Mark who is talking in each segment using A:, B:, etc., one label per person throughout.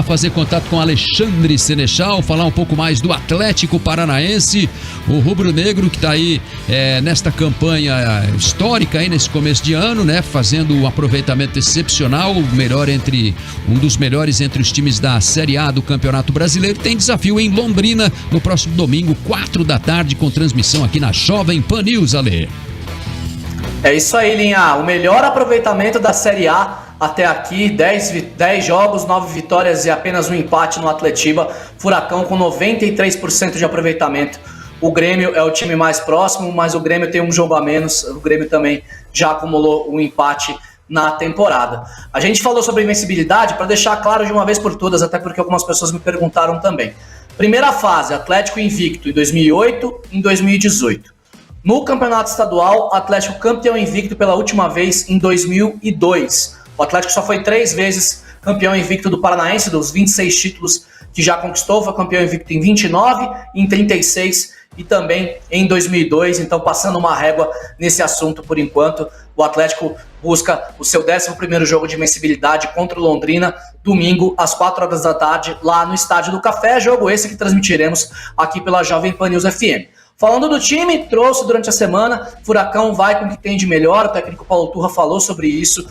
A: fazer contato com Alexandre Senechal, falar um pouco mais do Atlético Paranaense, o rubro-negro que está aí nesta campanha histórica aí nesse começo de ano, né? Fazendo um aproveitamento excepcional, um dos melhores entre os times da Série A do Campeonato Brasileiro. Tem desafio em Londrina no próximo domingo, 4 da tarde, com transmissão aqui na Jovem Pan News, Ale.
B: É isso aí, Linha. O melhor aproveitamento da Série A até aqui, 10 jogos, 9 vitórias e apenas um empate no Atletiba. Furacão com 93% de aproveitamento. O Grêmio é o time mais próximo, mas o Grêmio tem um jogo a menos. O Grêmio também já acumulou um empate na temporada. A gente falou sobre invencibilidade para deixar claro de uma vez por todas, até porque algumas pessoas me perguntaram também. Primeira fase, Atlético invicto em 2008 e em 2018. No Campeonato Estadual, Atlético campeão invicto pela última vez em 2002. O Atlético só foi 3 vezes campeão invicto do Paranaense, dos 26 títulos que já conquistou. Foi campeão invicto em 29, em 36 e também em 2002. Então, passando uma régua nesse assunto por enquanto, o Atlético busca o seu 11º jogo de invencibilidade contra o Londrina, domingo às 4 horas da tarde, lá no Estádio do Café. Jogo esse que transmitiremos aqui pela Jovem Pan News FM. Falando do time, trouxe durante a semana, Furacão vai com o que tem de melhor. O técnico Paulo Turra falou sobre isso.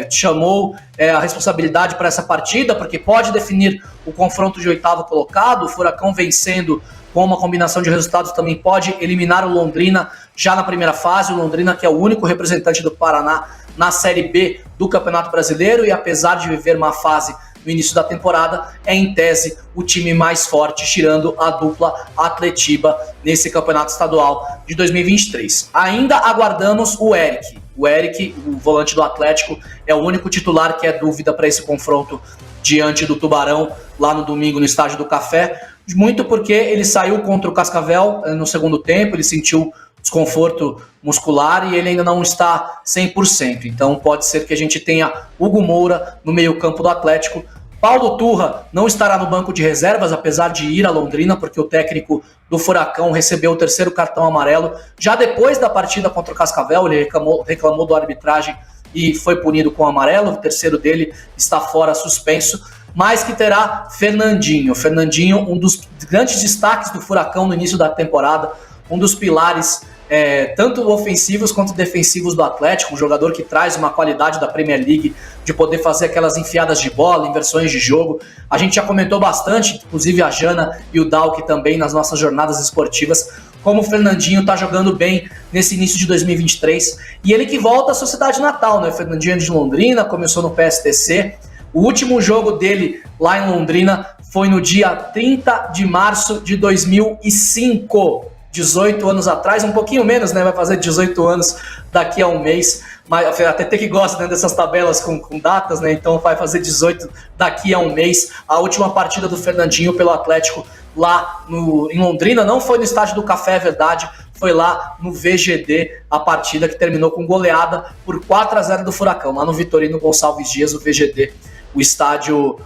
B: Chamou a responsabilidade para essa partida, porque pode definir o confronto de 8º colocado. O Furacão vencendo com uma combinação de resultados também pode eliminar o Londrina já na primeira fase. O Londrina, que é o único representante do Paraná na Série B do Campeonato Brasileiro, e apesar de viver uma fase no início da temporada, é em tese o time mais forte, tirando a dupla Atletiba nesse Campeonato Estadual de 2023. Ainda aguardamos o Eric. O Eric, o volante do Atlético, é o único titular que é dúvida para esse confronto diante do Tubarão, lá no domingo no Estádio do Café, muito porque ele saiu contra o Cascavel no segundo tempo, ele sentiu desconforto muscular e ele ainda não está 100%. Então pode ser que a gente tenha Hugo Moura no meio-campo do Atlético. Paulo Turra não estará no banco de reservas, apesar de ir a Londrina, porque o técnico do Furacão recebeu o 3º cartão amarelo já depois da partida contra o Cascavel. Ele reclamou da arbitragem e foi punido com o amarelo. O 3º dele está fora, suspenso, mas que terá Fernandinho. Fernandinho, um dos grandes destaques do Furacão no início da temporada, um dos pilares tanto ofensivos quanto defensivos do Atlético, um jogador que traz uma qualidade da Premier League de poder fazer aquelas enfiadas de bola, inversões de jogo. A gente já comentou bastante, inclusive a Jana e o Dalk também nas nossas jornadas esportivas, como o Fernandinho está jogando bem nesse início de 2023, e ele que volta à sua cidade natal, né? Fernandinho é de Londrina, começou no PSTC. O último jogo dele lá em Londrina foi no dia 30 de março de 2005, 18 anos atrás, um pouquinho menos, né? Vai fazer 18 anos daqui a um mês, mas até que gosta, né, dessas tabelas com datas, né? Então vai fazer 18 daqui a um mês. A última partida do Fernandinho pelo Atlético lá em Londrina, não foi no Estádio do Café, é verdade, foi lá no VGD, a partida que terminou com goleada por 4-0 do Furacão, lá no Vitorino Gonçalves Dias, o VGD, o estádio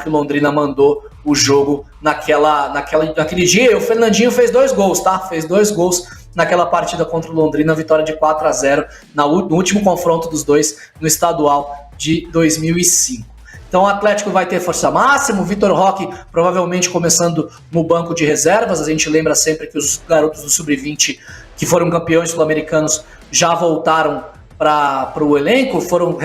B: que o Londrina mandou o jogo naquele dia. E o Fernandinho fez 2 gols, tá? Fez 2 gols naquela partida contra o Londrina, vitória de 4-0 no último confronto dos dois no estadual de 2005. Então o Atlético vai ter força máxima, o Vitor Roque provavelmente começando no banco de reservas. A gente lembra sempre que os garotos do Sub-20 que foram campeões sul-americanos já voltaram para o elenco,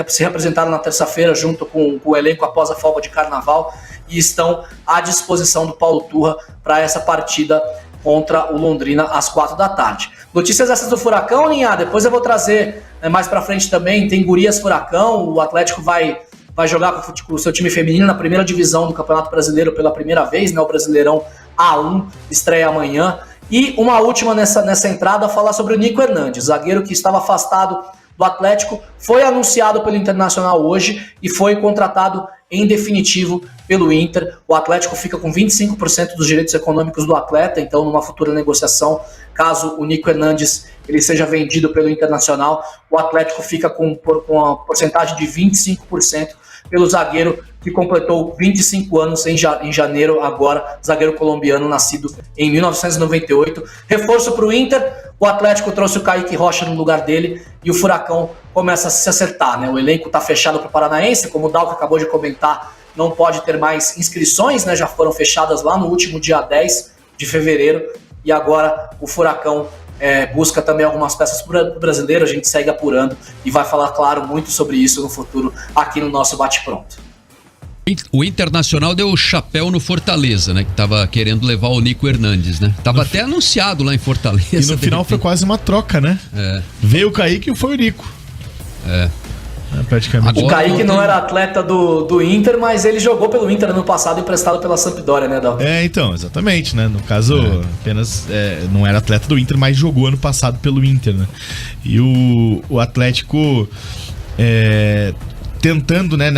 B: se representaram na terça-feira junto com o elenco após a folga de carnaval e estão à disposição do Paulo Turra para essa partida contra o Londrina às 4 da tarde. Notícias essas do Furacão, Linha, depois eu vou trazer mais para frente também, tem Gurias Furacão, o Atlético vai jogar com o seu time feminino na primeira divisão do Campeonato Brasileiro pela primeira vez, né, o Brasileirão A1 estreia amanhã. E uma última nessa entrada, falar sobre o Nico Hernandes, zagueiro que estava afastado do Atlético, foi anunciado pelo Internacional hoje e foi contratado em definitivo pelo Inter. O Atlético fica com 25% dos direitos econômicos do atleta, então numa futura negociação, caso o Nico Hernandes ele seja vendido pelo Internacional, o Atlético fica com uma porcentagem de 25% pelo zagueiro que completou 25 anos em janeiro agora, zagueiro colombiano nascido em 1998. Reforço para o Inter, o Atlético trouxe o Kaique Rocha no lugar dele e o Furacão começa a se acertar, né? O elenco está fechado para o Paranaense, como o Dalco acabou de comentar, não pode ter mais inscrições, né? Já foram fechadas lá no último dia 10 de fevereiro, e agora o Furacão busca também algumas peças para o brasileiro. A gente segue apurando e vai falar, claro, muito sobre isso no futuro aqui no nosso Bate-Pronto.
A: O Internacional deu o chapéu no Fortaleza, né? Que tava querendo levar o Nico Hernandes, né? Tava até anunciado lá em Fortaleza.
C: E no final foi quase uma troca, né? Veio o Kaique e foi o Nico. Praticamente.
B: O Kaique não era atleta do Inter, mas ele jogou pelo Inter ano passado, emprestado pela Sampdoria, né, Dal?
C: Então, exatamente, né? No caso, apenas não era atleta do Inter, mas jogou ano passado pelo Inter, né? E o Atlético tentando, né,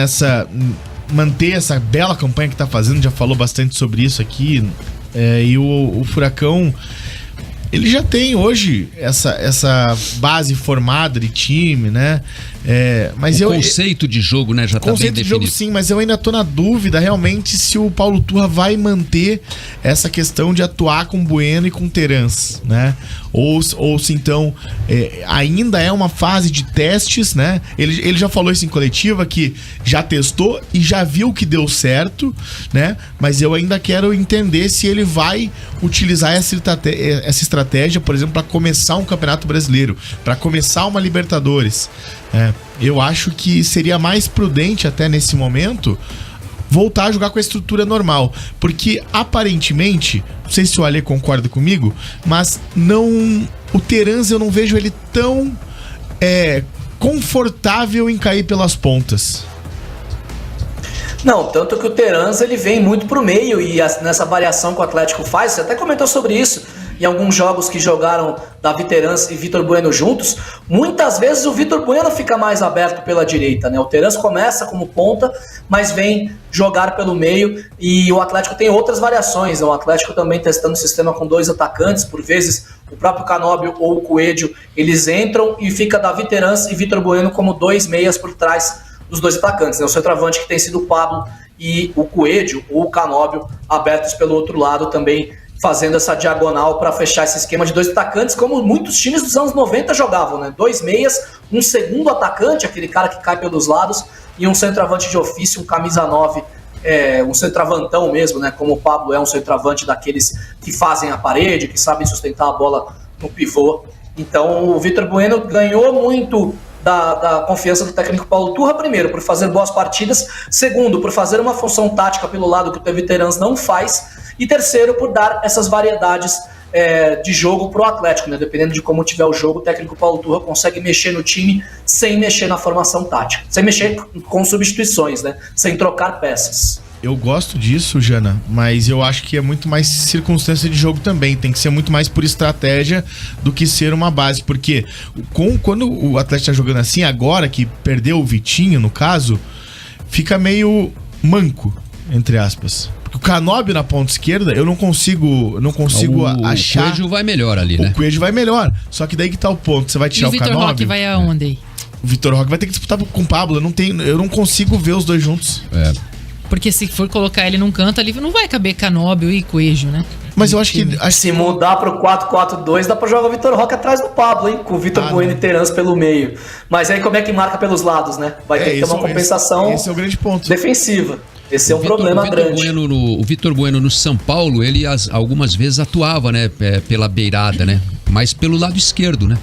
C: manter essa bela campanha que tá fazendo, já falou bastante sobre isso aqui, e o Furacão, ele já tem hoje essa base formada de time, né? Mas
A: o conceito de jogo, né, já tá bem definido.
C: Conceito de jogo, sim, mas eu ainda tô na dúvida realmente se o Paulo Turra vai manter essa questão de atuar com Bueno e com Terans, né? Ou se então ainda é uma fase de testes, né? Ele já falou isso em coletiva, que já testou e já viu que deu certo, né? Mas eu ainda quero entender se ele vai utilizar essa estratégia, por exemplo, para começar um Campeonato Brasileiro, para começar uma Libertadores. Eu acho que seria mais prudente até nesse momento voltar a jogar com a estrutura normal, porque aparentemente, não sei se o Ale concorda comigo, mas o Terans eu não vejo ele tão confortável em cair pelas pontas.
B: Não, tanto que o Terans ele vem muito pro meio, e nessa variação que o Atlético faz, você até comentou sobre isso em alguns jogos que jogaram Davi Terans e Vitor Bueno juntos. Muitas vezes o Vitor Bueno fica mais aberto pela direita, né? O Terans começa como ponta, mas vem jogar pelo meio, e o Atlético tem outras variações, né? O Atlético também testando o sistema com 2 atacantes, por vezes o próprio Canóbio ou o Coelho, eles entram e fica Davi Terans e Vitor Bueno como 2 meias por trás dos 2 atacantes, né? O centroavante que tem sido o Pablo e o Coelho ou o Canóbio abertos pelo outro lado também, fazendo essa diagonal para fechar esse esquema de 2 atacantes, como muitos times dos anos 90 jogavam, né? 2 meias, um segundo atacante, aquele cara que cai pelos lados, e um centroavante de ofício, um camisa 9, um centroavantão mesmo, né? Como o Pablo é um centroavante daqueles que fazem a parede, que sabem sustentar a bola no pivô. Então o Vitor Bueno ganhou muito da confiança do técnico Paulo Turra, primeiro, por fazer boas partidas, segundo, por fazer uma função tática pelo lado que o Davi Terans não faz, e terceiro, por dar essas variedades de jogo pro Atlético, né? Dependendo de como tiver o jogo, o técnico Paulo Turra consegue mexer no time sem mexer na formação tática, sem mexer com substituições, né? Sem trocar peças.
C: Eu gosto disso, Jana, mas eu acho que é muito mais circunstância de jogo também. Tem que ser muito mais por estratégia do que ser uma base. Porque quando o Atlético tá jogando assim, agora que perdeu o Vitinho, no caso, fica meio manco, entre aspas. O Canóbio na ponta esquerda, eu não consigo achar.
A: O Coelho vai melhor ali, né?
C: O Coelho vai melhor. Só que daí que tá o ponto. Você vai tirar o Canóbio.
D: E o Vitor Roque vai aonde aí?
C: O Vitor Roque vai ter que disputar com o Pablo. Eu não consigo ver os dois juntos.
D: Porque se for colocar ele num canto ali, não vai caber Canóbio e Coelho, né?
C: Mas eu acho que...
B: Se mudar pro 4-4-2, dá pra jogar o Vitor Roque atrás do Pablo, hein? Com o Vitor Bueno e Terans pelo meio. Mas aí como é que marca pelos lados, né? Vai ter que ter uma compensação
C: esse é o grande ponto.
B: Defensiva. Esse é um problema grande.
A: O Vitor Bueno no São Paulo, ele algumas vezes atuava, né, pela beirada, né? Mas pelo lado esquerdo, né?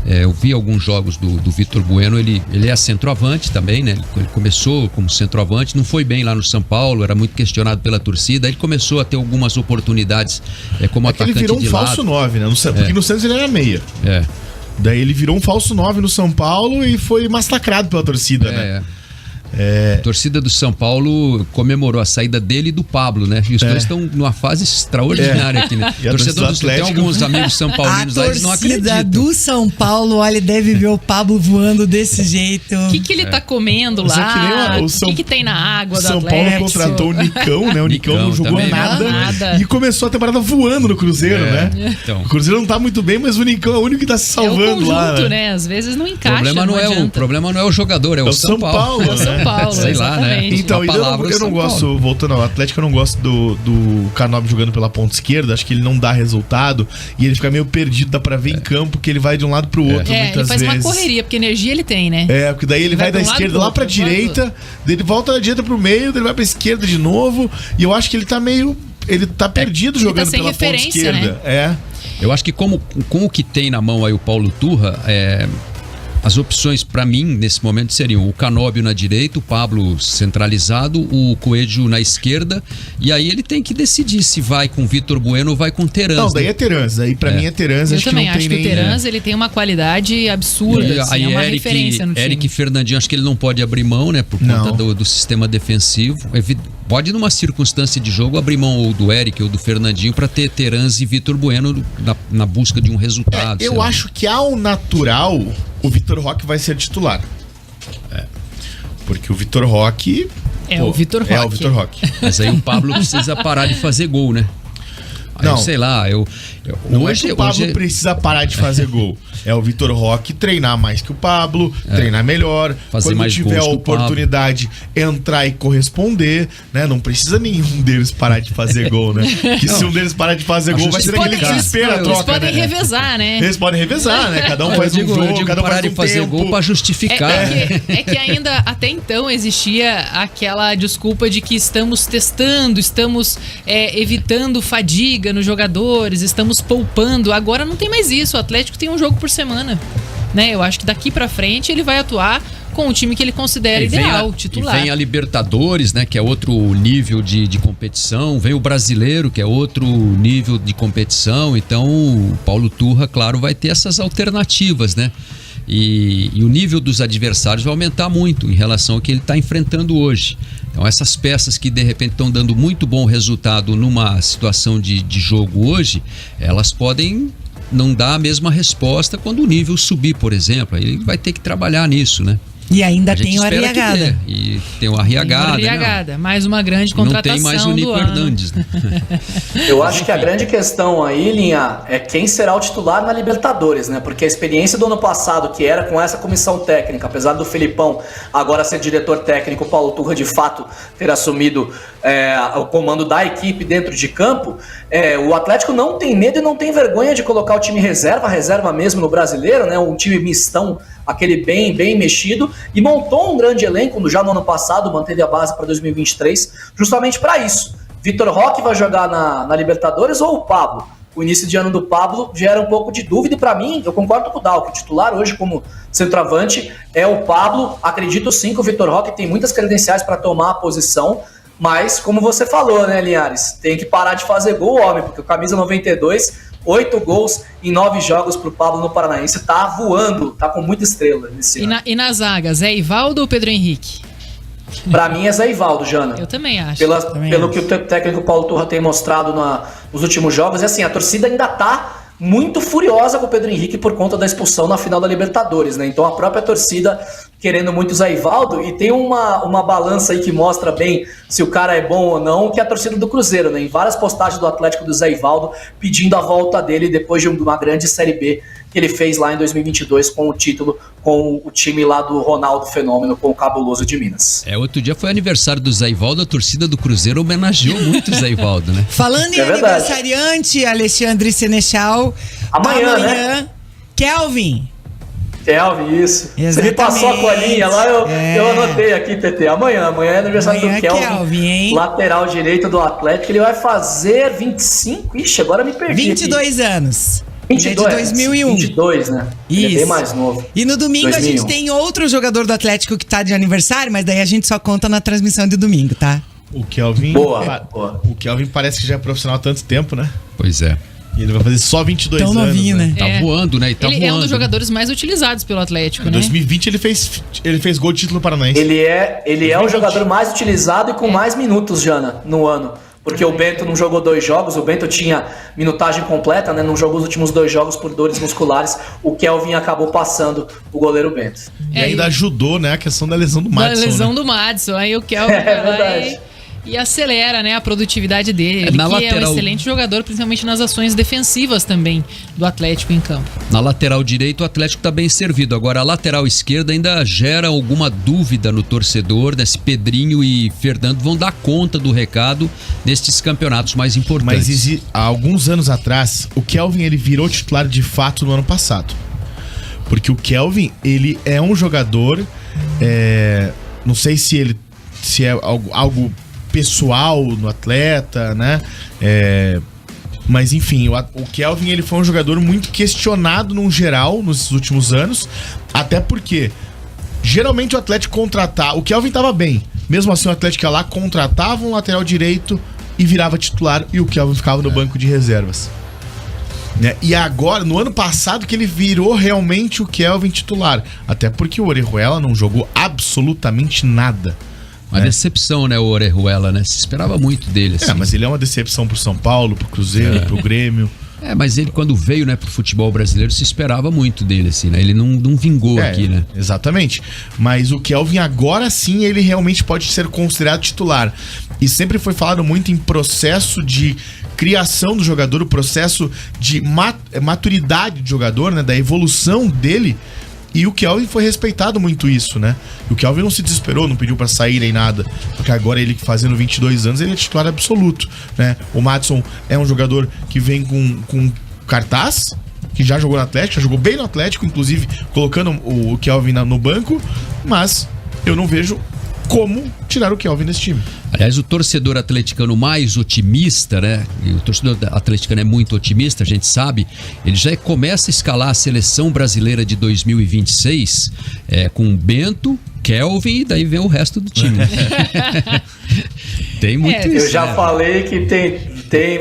A: Eu vi alguns jogos do Vitor Bueno, ele é centroavante também, né? Ele começou como centroavante, não foi bem lá no São Paulo, era muito questionado pela torcida, aí ele começou a ter algumas oportunidades como atacante de lado.
C: Ele virou um falso 9, né? Porque no Santos ele era meia. Daí ele virou um falso 9 no São Paulo e foi massacrado pela torcida, né?
A: A torcida do São Paulo comemorou a saída dele e do Pablo, né? E os dois estão numa fase extraordinária aqui, né? Torcedor do Atlético, tem alguns amigos são paulinos lá, eles não acreditam.
E: A torcida do São Paulo, olha, deve ver o Pablo voando desse jeito.
D: O que ele tá comendo lá? O que tem na água do Atlético?
C: São Paulo contratou o Nicão, né? O Nicão não jogou nada. E começou a temporada voando no Cruzeiro, né? Então. O Cruzeiro não tá muito bem, mas o Nicão é o único que tá se salvando lá.
D: Né? Às vezes não encaixa.
A: O problema não é o jogador, é o São Paulo.
D: É o São São Paulo,
A: Sei lá, né?
D: exatamente.
C: Então,
A: Uma palavra
C: eu não
A: São
C: gosto,
A: Paulo.
C: voltando ao Atlético, eu não gosto do Canóbio jogando pela ponta esquerda. Acho que ele não dá resultado e ele fica meio perdido, dá pra ver em campo que ele vai de um lado pro outro
D: ele
C: muitas
D: faz
C: vezes.
D: uma correria, porque energia ele tem, né?
C: Porque daí ele vai da
D: Vai pra um lado
C: esquerda
D: pro
C: lá
D: outro,
C: pra
D: pro lado
C: direita, daí ele volta da direita pro meio, daí ele vai pra esquerda de novo. E eu acho que ele tá meio. Ele tá perdido
D: ele tá
C: jogando
D: sem
C: pela ponta
D: referência,
C: esquerda.
A: Eu acho que com o que tem na mão aí o Paulo Turra, as opções pra mim nesse momento seriam o Canóbio na direita, o Pablo centralizado, o Coelho na esquerda, e aí ele tem que decidir se vai com o Vitor Bueno ou vai com o Terans.
C: Não, daí
A: né?
C: é Terans. Aí pra mim é Terans.
D: Eu
C: Acho que
D: também
C: não
D: acho
C: tem
D: que
C: nem.
D: o Terans ele tem uma qualidade absurda,
A: E
D: assim,
A: aí
D: é uma referência no time.
A: Eric e Fernandinho, acho que ele não pode abrir mão, né? Por conta do sistema defensivo. Pode, numa circunstância de jogo, abrir mão ou do Eric ou do Fernandinho pra ter Terans e Vitor Bueno na busca de um resultado.
C: Eu acho que ao natural, o Vitor Roque vai ser titular. Porque o Vitor Roque.
D: O Vitor Roque.
C: É o Vitor Roque.
A: Mas aí o Pablo precisa parar de fazer gol, né? Aí
C: Não.
A: eu sei lá,
C: Não é que o Pablo precisa parar de fazer gol. É o Vitor Roque treinar mais que o Pablo, treinar melhor.
A: Fazer
C: quando
A: mais
C: tiver
A: gols
C: a
A: que o Pablo.
C: oportunidade, entrar e corresponder, né? Não precisa nenhum deles parar de fazer gol, né? Que se um deles parar de fazer gol, vai ser aquele desespero a
D: Eles
C: troca,
D: podem
C: né?
D: revezar, né?
C: Eles podem revezar, né? Cada um
A: Eu
C: faz um
A: digo
C: jogo, cada um
A: parar
C: faz
A: de
C: um
A: fazer
C: tempo.
A: gol pra justificar. né?
D: É que ainda até então existia aquela desculpa de que estamos testando, estamos evitando fadiga nos jogadores, estamos poupando. Agora não tem mais isso. O Atlético tem um jogo por semana, né? Eu acho que daqui pra frente ele vai atuar com o time que ele considera ideal, titular.
A: E vem a Libertadores, né, que é outro nível de competição. Vem o Brasileiro, que é outro nível de competição. Então o Paulo Turra, claro, vai ter essas alternativas, né? E o nível dos adversários vai aumentar muito em relação ao que ele está enfrentando hoje. Então essas peças que de repente estão dando muito bom resultado numa situação de jogo hoje, elas podem não dar a mesma resposta quando o nível subir, por exemplo. Aí ele vai ter que trabalhar nisso, né?
E: E ainda
A: A gente
E: tem o
A: espera que
E: Arriagada.
A: dê. E tem o Arriagada.
D: Arriagada, mais uma grande
A: Não
D: contratação
A: tem mais o Nico
D: do ano.
A: Hernandes, né?
B: Eu acho que a grande questão aí, Linha, é quem será o titular na Libertadores, né? Porque a experiência do ano passado, que era com essa comissão técnica, apesar do Felipão agora ser diretor técnico, o Paulo Turra de fato ter assumido o comando da equipe dentro de campo, o Atlético não tem medo e não tem vergonha de colocar o time reserva mesmo no Brasileiro, né? Um time mistão, aquele bem mexido, e montou um grande elenco já no ano passado, manteve a base para 2023, justamente para isso. Vitor Roque vai jogar na Libertadores ou o Pablo? O início de ano do Pablo gera um pouco de dúvida e para mim, eu concordo com o Dal, que o titular hoje como centroavante é o Pablo. Acredito sim que o Vitor Roque tem muitas credenciais para tomar a posição, mas como você falou, né, Linhares, tem que parar de fazer gol, homem, porque o camisa 92... 8 gols em 9 jogos pro Pablo no Paranaense. Tá voando, tá com muita estrela nesse ano.
D: E na zaga, Zé Ivaldo ou Pedro Henrique?
B: Pra mim é Zé Ivaldo, Jana.
D: Eu também acho.
B: Pelo que o técnico Paulo Turra tem mostrado nos últimos jogos. E assim, a torcida ainda tá muito furiosa com o Pedro Henrique por conta da expulsão na final da Libertadores, né? Então a própria torcida querendo muito o Zé Ivaldo, e tem uma balança aí que mostra bem se o cara é bom ou não, que é a torcida do Cruzeiro, né? Em várias postagens do Atlético do Zé Ivaldo pedindo a volta dele depois de uma grande Série B que ele fez lá em 2022 com o título, com o time lá do Ronaldo Fenômeno, com o Cabuloso de Minas.
A: Outro dia foi aniversário do Zé Ivaldo, a torcida do Cruzeiro homenageou muito o Zé Ivaldo, né?
E: Falando em aniversariante, Alexandre Senechal.
B: Amanhã,
E: Kelvin.
B: Isso.
E: Exatamente.
B: Você me passou a colinha lá, eu anotei aqui, TT. Amanhã é aniversário do Kelvin,
E: hein?
B: Lateral direito do Atlético. Ele vai fazer 25. Ixi, agora me perdi.
E: 22
B: aqui.
E: anos.
B: 22,
E: ele é de 2001.
B: 22, né? Ele é bem mais novo.
E: E no domingo 2001. A gente tem outro jogador do Atlético que tá de aniversário, mas daí a gente só conta na transmissão de domingo, tá?
C: O Kelvin.
B: Boa.
C: O Kelvin parece que já é profissional há tanto tempo, né?
A: Pois é.
C: E ele vai fazer só 22 anos. Tão novinho, né?
A: Tá voando, né?
D: Ele é um dos jogadores mais utilizados pelo Atlético,
C: né? Em 2020 ele fez gol de título paranaense.
B: Ele é o jogador mais utilizado e com mais minutos, Jana, no ano. Porque o Bento não jogou 2 jogos, o Bento tinha minutagem completa, né? Não jogou os últimos 2 jogos por dores musculares. O Kelvin acabou passando o goleiro Bento.
C: E ainda ajudou, né? A questão da lesão do Madison.
D: Da lesão
C: né?
D: do Madison. Aí o Kelvin
B: verdade.
D: e acelera, né, a produtividade dele. Ele
A: na
D: que
A: lateral...
D: é um excelente jogador, principalmente nas ações defensivas também do Atlético em campo.
A: Na lateral direito, o Atlético está bem servido. Agora, a lateral esquerda ainda gera alguma dúvida no torcedor, né? Se Pedrinho e Fernando vão dar conta do recado nestes campeonatos mais importantes.
C: Mas há alguns anos atrás, o Kelvin ele virou titular de fato no ano passado. Porque o Kelvin, ele é um jogador, não sei se é algo pessoal no atleta, né? Mas enfim, o Kelvin ele foi um jogador muito questionado no geral nos últimos anos, até porque geralmente o Atlético contratava, o Kelvin tava bem, mesmo assim o Atlético ia lá, contratava um lateral direito e virava titular e o Kelvin ficava no banco de reservas. Né? E agora, no ano passado, que ele virou realmente o Kelvin titular. Até porque o Orejuela não jogou absolutamente nada.
A: Uma decepção, né, o Orejuela, né? Se esperava muito dele, assim.
C: Mas ele é uma decepção pro São Paulo, pro Cruzeiro, pro Grêmio.
A: Mas ele, quando veio, né, pro futebol brasileiro, se esperava muito dele, assim, né? Ele não vingou aqui, né?
C: Exatamente. Mas o Kelvin, agora sim, ele realmente pode ser considerado titular. E sempre foi falado muito em processo de criação do jogador, o processo de maturidade do jogador, né? Da evolução dele. E o Kelvin foi respeitado muito isso, né? E o Kelvin não se desesperou, não pediu pra sair nem nada. Porque agora ele, fazendo 22 anos, ele é titular absoluto, né? O Madison é um jogador que vem com cartaz, que já jogou no Atlético, já jogou bem no Atlético, inclusive colocando o Kelvin no banco. Mas eu não vejo como tirar o Kelvin desse time.
A: Aliás, o torcedor atleticano mais otimista, né? E o torcedor atleticano é muito otimista, a gente sabe. Ele já começa a escalar a seleção brasileira de 2026 com Bento, Kelvin e daí vem o resto do time. Tem muito isso.
B: Eu já falei que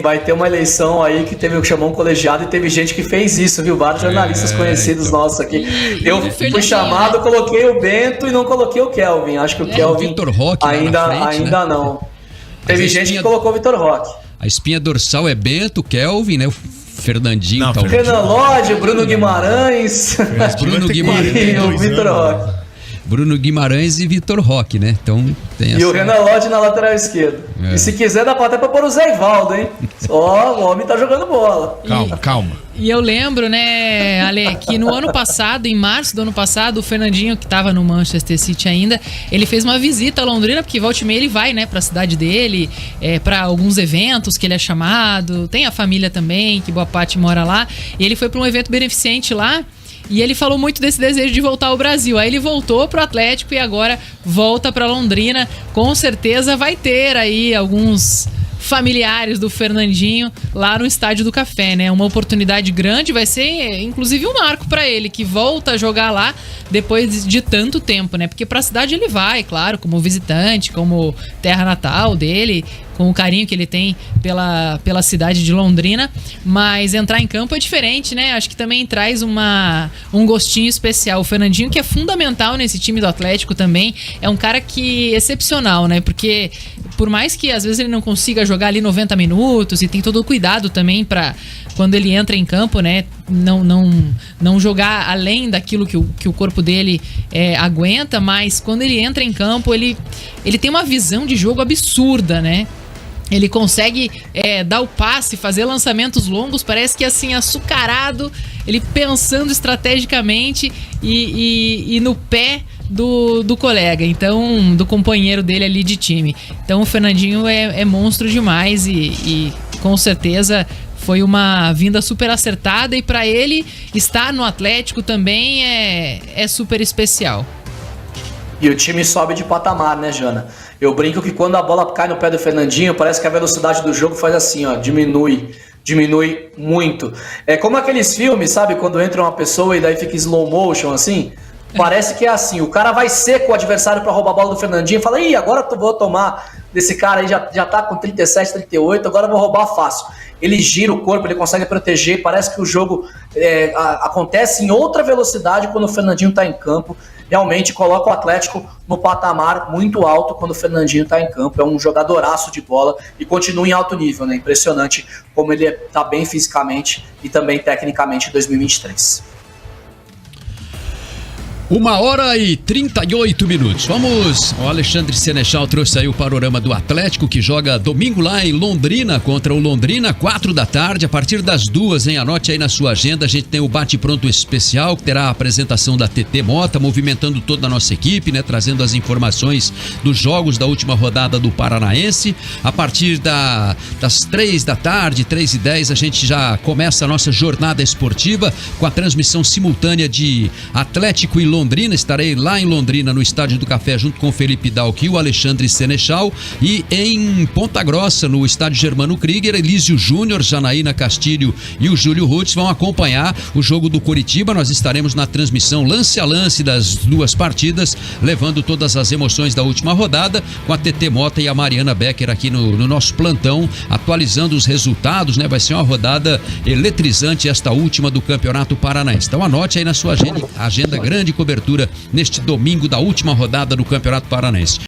B: vai ter uma eleição aí que teve que chamar um colegiado e teve gente que fez isso, viu? Vários jornalistas conhecidos nossos aqui. Eu fui chamado, coloquei o Bento e não coloquei o Kelvin. Acho que o Kelvin
A: Vitor Roque
B: ainda não. Teve gente que colocou o Vitor Roque.
A: A espinha dorsal é Bento, Kelvin, né? O Fernandinho, talvez.
B: Renan Lodge, Bruno Guimarães.
A: Bruno Guimarães
B: e o Vitor Roque.
A: Bruno Guimarães e Vitor Roque, né? Então tem essa...
B: E o Renan Lodge na lateral esquerda. E se quiser, dá até pra pôr o Zé Ivaldo, hein? Ó, o homem tá jogando bola.
C: Calma.
D: E eu lembro, né, Ale, que no ano passado, em março do ano passado, o Fernandinho, que tava no Manchester City ainda, ele fez uma visita a Londrina, porque volta e meia ele vai, né, pra cidade dele, pra alguns eventos que ele é chamado. Tem a família também, que boa parte mora lá. E ele foi pra um evento beneficente lá. E ele falou muito desse desejo de voltar ao Brasil. Aí ele voltou pro Atlético e agora volta pra Londrina. Com certeza vai ter aí alguns familiares do Fernandinho lá no Estádio do Café, né? Uma oportunidade grande, vai ser inclusive um marco pra ele, que volta a jogar lá depois de tanto tempo, né? Porque pra cidade ele vai, claro, como visitante, como terra natal dele, com o carinho que ele tem pela cidade de Londrina, mas entrar em campo é diferente, né? Acho que também traz um gostinho especial. O Fernandinho, que é fundamental nesse time do Atlético também, é um cara que excepcional, né? Porque por mais que às vezes ele não consiga jogar ali 90 minutos e tem todo o cuidado também pra quando ele entra em campo, né? Não jogar além daquilo que o corpo dele aguenta, mas quando ele entra em campo, ele tem uma visão de jogo absurda, né? Ele consegue dar o passe, fazer lançamentos longos, parece que assim, açucarado, ele pensando estrategicamente e no pé do colega, então, do companheiro dele ali de time. Então o Fernandinho é monstro demais e com certeza foi uma vinda super acertada, e para ele estar no Atlético também é super especial.
B: E o time sobe de patamar, né, Jana? Eu brinco que quando a bola cai no pé do Fernandinho, parece que a velocidade do jogo faz assim, ó, diminui muito. É como aqueles filmes, sabe? Quando entra uma pessoa e daí fica slow motion, assim. Parece que é assim, o cara vai seco o adversário pra roubar a bola do Fernandinho e fala, ih, agora eu vou tomar desse cara aí, já tá com 37, 38, agora eu vou roubar fácil. Ele gira o corpo, ele consegue proteger, parece que o jogo acontece em outra velocidade quando o Fernandinho tá em campo. Realmente coloca o Atlético no patamar muito alto quando o Fernandinho está em campo. É um jogadoraço de bola e continua em alto nível, né? Impressionante como ele está bem fisicamente e também tecnicamente em 2023.
A: 1h38. Vamos. O Alexandre Senechal trouxe aí o panorama do Atlético, que joga domingo lá em Londrina contra o Londrina, 4 da tarde, a partir das 2, hein? Anote aí na sua agenda. A gente tem o bate-pronto especial, que terá a apresentação da TT Mota, movimentando toda a nossa equipe, né? Trazendo as informações dos jogos da última rodada do Paranaense. A partir das 3 da tarde, 3h10, a gente já começa a nossa jornada esportiva com a transmissão simultânea de Atlético e Londrina. Estarei lá em Londrina, no Estádio do Café, junto com o Felipe Dalqui, o Alexandre Senechal, e em Ponta Grossa, no Estádio Germano Krieger, Elísio Júnior, Janaína Castilho e o Júlio Rutz vão acompanhar o jogo do Coritiba. Nós estaremos na transmissão lance a lance das duas partidas, levando todas as emoções da última rodada, com a TT Mota e a Mariana Becker aqui no nosso plantão, atualizando os resultados, né? Vai ser uma rodada eletrizante, esta última do Campeonato Paranaense. Então anote aí na sua agenda grande cobertura neste domingo da última rodada do Campeonato Paranaense.